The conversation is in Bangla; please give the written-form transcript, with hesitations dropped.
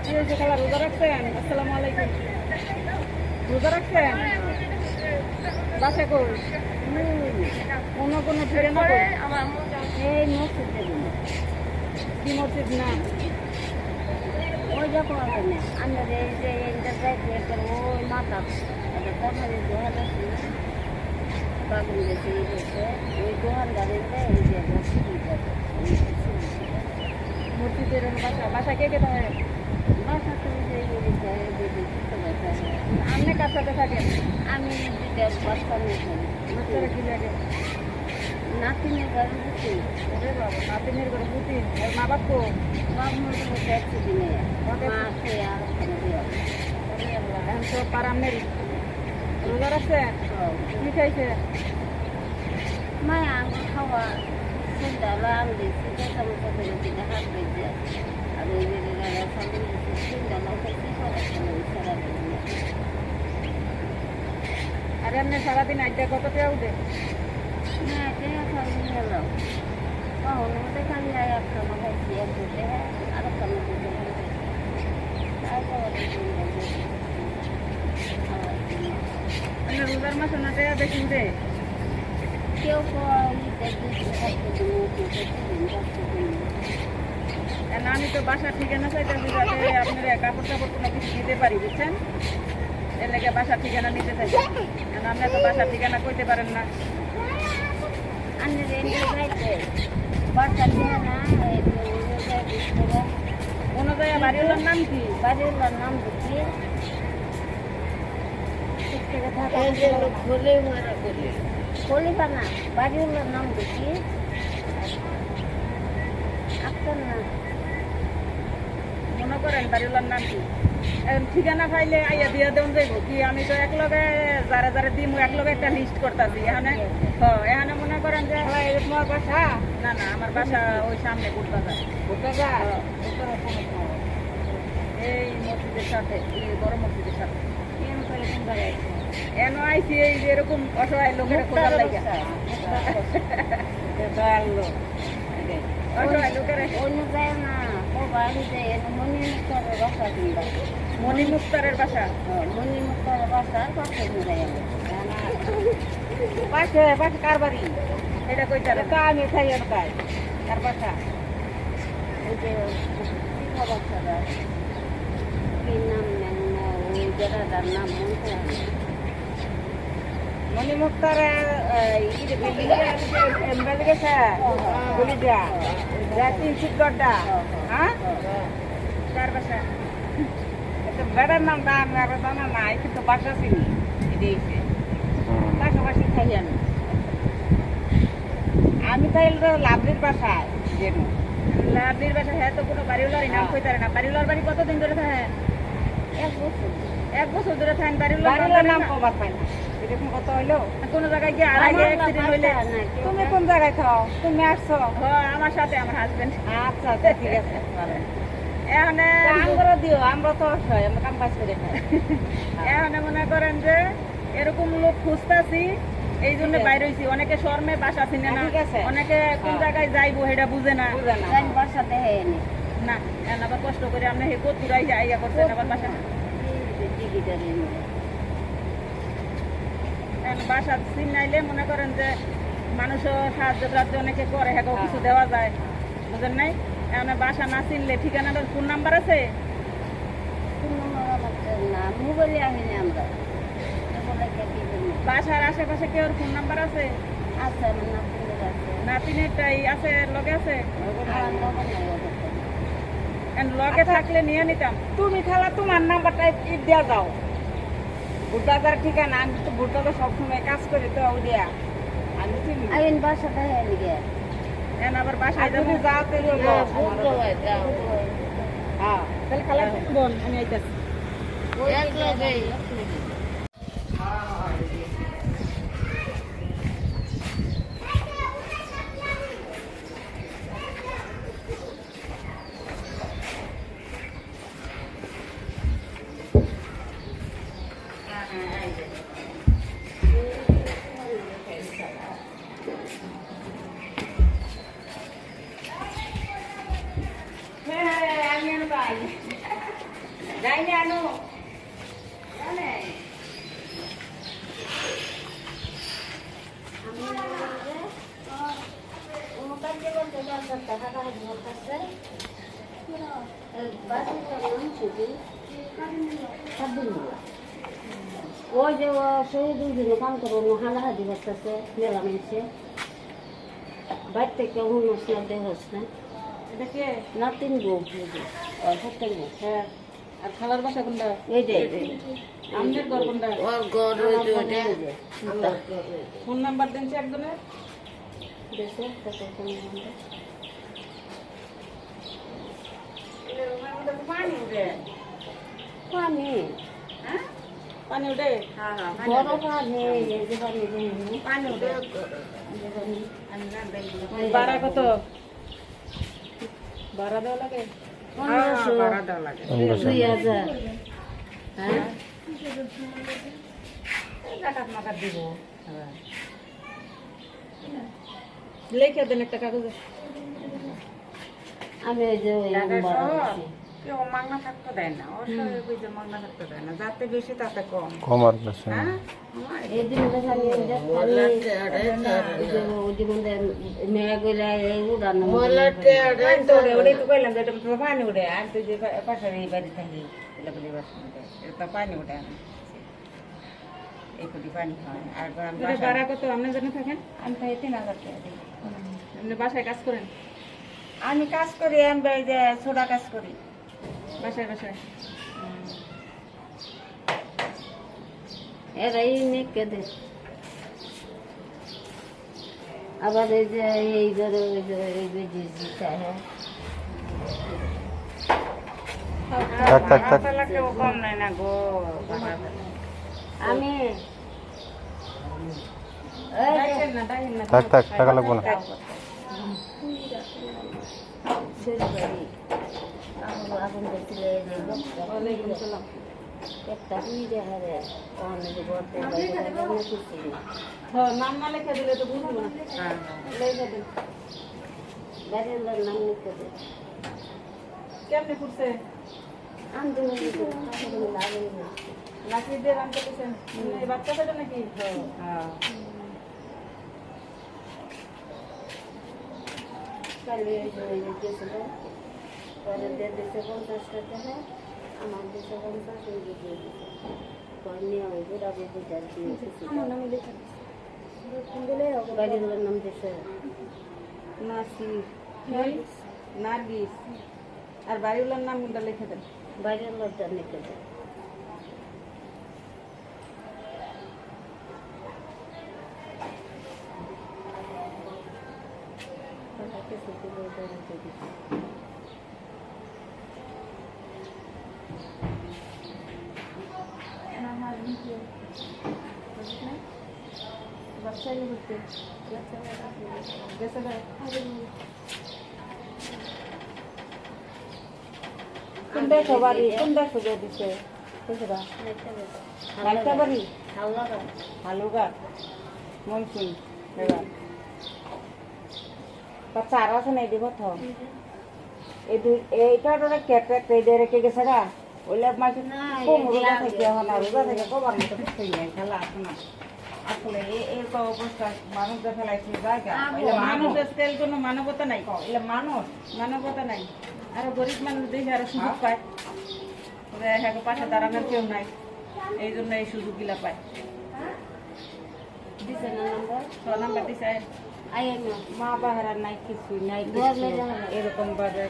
রোজা রাখছেন? আসসালামু আলাইকুম। রোজা রাখছেন? বাসা কই? কোনো ঠিকানা কই? এই মসজিদে কি মসজিদ না? ওই যখন না আমাদের এই যে ইন্টারপ্রাইজ ওই মাথা তারপরে দোহান আছে না বাগুন গেছে ওই দোহান গাড়িতে এই যে মসজিদের বাসা কে কে থাকে? বাসা তো আপনি কার সাথে থাকেন? আমি দুইটা বাচ্চা নিয়ে বাচ্চারা কি লাগে? নাতিনের ঘরে বুঝছি ওরে বাবা, নাতিনের ঘরে পুঁতি আর মা বাপ কো? বাপ মধ্যে দেখছি দিনে মা আছে আর ওখানে দিয়ে এখন তো পারামনেরই রোজা রাখছেন? কি খাইছে? মায়া আঙুর খাওয়া সন্ধ্যাবেলা আম দিয়েছি চামচ করে দিনে হাত দিয়েছে আর ওই যে সামনে সন্ধ্যাবেলা খাইছি সারা আর এমনি সারাদিন আড্ডা কত টাকা উঠে? না এটা খালি গেল কখনো মধ্যে খালি একটা খাইছি এক দুটে আর একটা মধ্যে রোজার মাস না টাকা বেশি উঠে? কেউ আমি তো বাসার ঠিকানা চাইতেছি যাতে আপনার কাপড় টাপড় কোনো কিছু দিতে পারি, বুঝছেন? এর লেগে বাসার ঠিকানা নিতে চাই। আপনি তো বাসার ঠিকানা কইতে পারেন না। কোনো জায়গায় বাড়িওয়ালার নাম কি? বাড়িওয়ালার নাম দেখি খলিফা না বাড়িওয়ালার নাম দেখি আপনার না মনে করেন বাড়িওয়ালার নাম কি? ঠিকানা পাইলে আইয়া দিয়া দেন যাইব কি? আমি তো এক লগে যারা যারা দিম এক লগে একটা লিস্ট করতেছি। এখানে এখানে মনে করেন যে তোমার বাসা না না আমার বাসা ওই সামনে বুটবাজার। এই মসজিদের সাথে বড় মসজিদের সাথে এন আইসি এই যে এরকম অসহায় লোকের খোঁজার লাগে। অসহায় লোকের অন্য যায় না ও বাড়ি যায় মনি মুক্তারের বাসা কিনবা মনি মুক্তারের বাসা। মনি মুক্তারের বাসার পাশে যায় পাশে পাশে কার বাড়ি? এটা কইতে আমি খাই পাই কার বাসা? ওই যে শিখা বাচ্চারা কি নাম নেন না ওই জায়গাটার নাম মনে মনি মুক্তার গেছে বলি দিয়া তিন সিট গড্ডা। হ্যাঁ কার বাসা? বেড়ার নাম দাম জানা নাই কিন্তু বাসা চিনি এটাইছে পাশাপাশি খাই আমি তাইলে লাভলির বাসায় যেন লাভলির বাসা। হ্যাঁ তো কোনো বাড়িওয়ালারই নাম কইতে পারে না। বাড়িওয়ালার বাড়ি কতদিন ধরে থাকেন? 1 বছর ধরে থাকেন বাড়িওয়ালার নাম কবার পাই না। এরকম কত হইলো কোনো জায়গায় গিয়ে অ্যাক্সিডেন্ট হইলে তুমি কোন জায়গায় খাও? তুমি আসছো? আমার সাথে আমার হাজবেন্ড। আচ্ছা আচ্ছা ঠিক আছে এখানে আমরা দিও আমরা তো অসহায় আমরা কাম কাজ করে খাই। এখানে মনে করেন যে এরকম লোক খুঁজতাছি এই জন্য বাইরে হইছি। অনেকে শর্মে বাসা চিনে না, অনেকে কোন জায়গায় যাইবো সেটা বুঝে না। বাসা দেখে না আবার কষ্ট করে আপনি হে কতুরাই আইয়া করছেন আবার বাসা বাসা চিনাইলে মনে করেন যে মানুষও সাহায্য টাহায্য অনেকে করে হ্যাঁ কিছু দেওয়া যায়, বুঝেন নাই? এখন বাসা না চিনলে ঠিকানাটার ফোন নাম্বার আছে? মোবাইলে আসেনি আমরা বাসার আশেপাশে কেউ ফোন নাম্বার আছে? আচ্ছা নাতিনেরটাই আছে লগে আছে? লগে থাকলে নিয়ে নিতাম। তুমি খালা তোমার নাম্বারটা দেওয়া যাও ভুটবাজার ঠিকানা। আমি তো ভুটবাজার সবসময় কাজ করি তো দিয়া আমি চিনি। বাসা দেখে আবার বাসায় যাবো যাওয়াতে হ্যাঁ তাহলে খালা বোন আমি আইতাছি। ডাইনে আনো জানে ওই যে শহীদ কাম করবো হালাহাদি করতেছে মেলা মিলছে বাইর থেকে অনুষ্ঠান দেহ হচ্ছে এটা কে না তিন গো সত্যি গো হ্যাঁ আর খালার বাসা কোনটা এই যে আমনের ঘর কোনটা ওর ঘর ওই যে ফোন নাম্বার দেন একজনের দেশে কত কোন পানি উঠে পানি হ্যাঁ পানি উঠে বড় পানি এই যে পানি পানি উঠে পানি ভাড়া কত ভাড়া দেওয়া লাগে ভাড়া দেওয়া লাগে 2000 হ্যাঁ টাকা মাকা দিব লিখে দেন একটা কাগজে আমি ওই যে কেউ মাংনা থাকতে দেয় না ওর সঙ্গে বুঝে মাংনা থাকতে দেয় না যাতে বেশি তাতে কম কম আর বেশি না। হ্যাঁ এই দিন খালি ওই জীবন মেয়ে গেলে এই উড়ানো ওটাই তো কইলাম যে এটা তো পানি উঠে আর তুই যে পাশের এই বাড়ি থাকি এলাকার বাসা এটা তো পানি উঠে না এই কোটি পানি হয় আর ভাড়া কত আপনি জানে থাকেন আমি তো 3000 টাকা দিই আপনি বাসায় কাজ করেন আমি কাজ করি আমি এই যে ছোটা কাজ করি বাসায় বাসায় এরাই মেয়েকে দে আবার এই যে এই ধরো ওই যে এই বেজি হ্যাঁ থাক থাক থাক কেউ কম নাই না গো আমি ডাকেন না ডাকেন না থাক থাক টাকা লাগবো না আগুন দেখছিলে ওয়ালাইকুম সালাম একটা হুইরে হারে অনেক গর্তে কিছু হ্যাঁ নাম না লিখে দিলে তো বুঝবো না হ্যাঁ লিখে দিন গাড়ির নাম লিখে দে কেমনে করছে আন্দোলন লাগে না লাঠি দিয়ে রান করতেছেন এই বাচ্চা ছেলে নাকি হ্যাঁ কালি ওই যে গেছিল পরে দেশে 50 টাকা আমার দেশে 50 ওই দিয়ে দিয়েছে নিয়ে ওই যে ডাবল বুঝার দিয়েছে আমার নামে লিখে গাড়ির নাম দেশে নাসির নার্গিস আর বাড়িওয়ালার নাম কোনটা লিখে দেন বাইরের লোকটা লিখে দেয় বাচ্চাই হচ্ছে গেছে কোনটা সবারই কোনটা সুজে দিছে বুঝরা একটা বাড়ি হালুগা মনসুন এবার বাচ্চা আরো আছে না এই দিব তো এই দুই এইটা ওটা কেটে কেটে রেখে গেছে গা ওইলে মাঝে রোজা থেকে এখন আর রোজা থেকে কবার মতো কিছু নেই খেলা আছে না আসলে এই তো অবস্থা মানুষ যে ফেলাইছে জায়গা মানুষের তেল কোনো মানবতা নাই এলে মানবতা নাই আরো গরিব মানুষ দেখে আরো সুযোগ পায় হ্যাঁ পাশে দাঁড়ানোর কেউ নাই এই জন্য এই সুযোগগুলা পায় দিছে না নাম্বার নাম্বার দিছে আই মা বাহারা নাই কিছুই নাই ঘর লইয়া এরকম ভাবে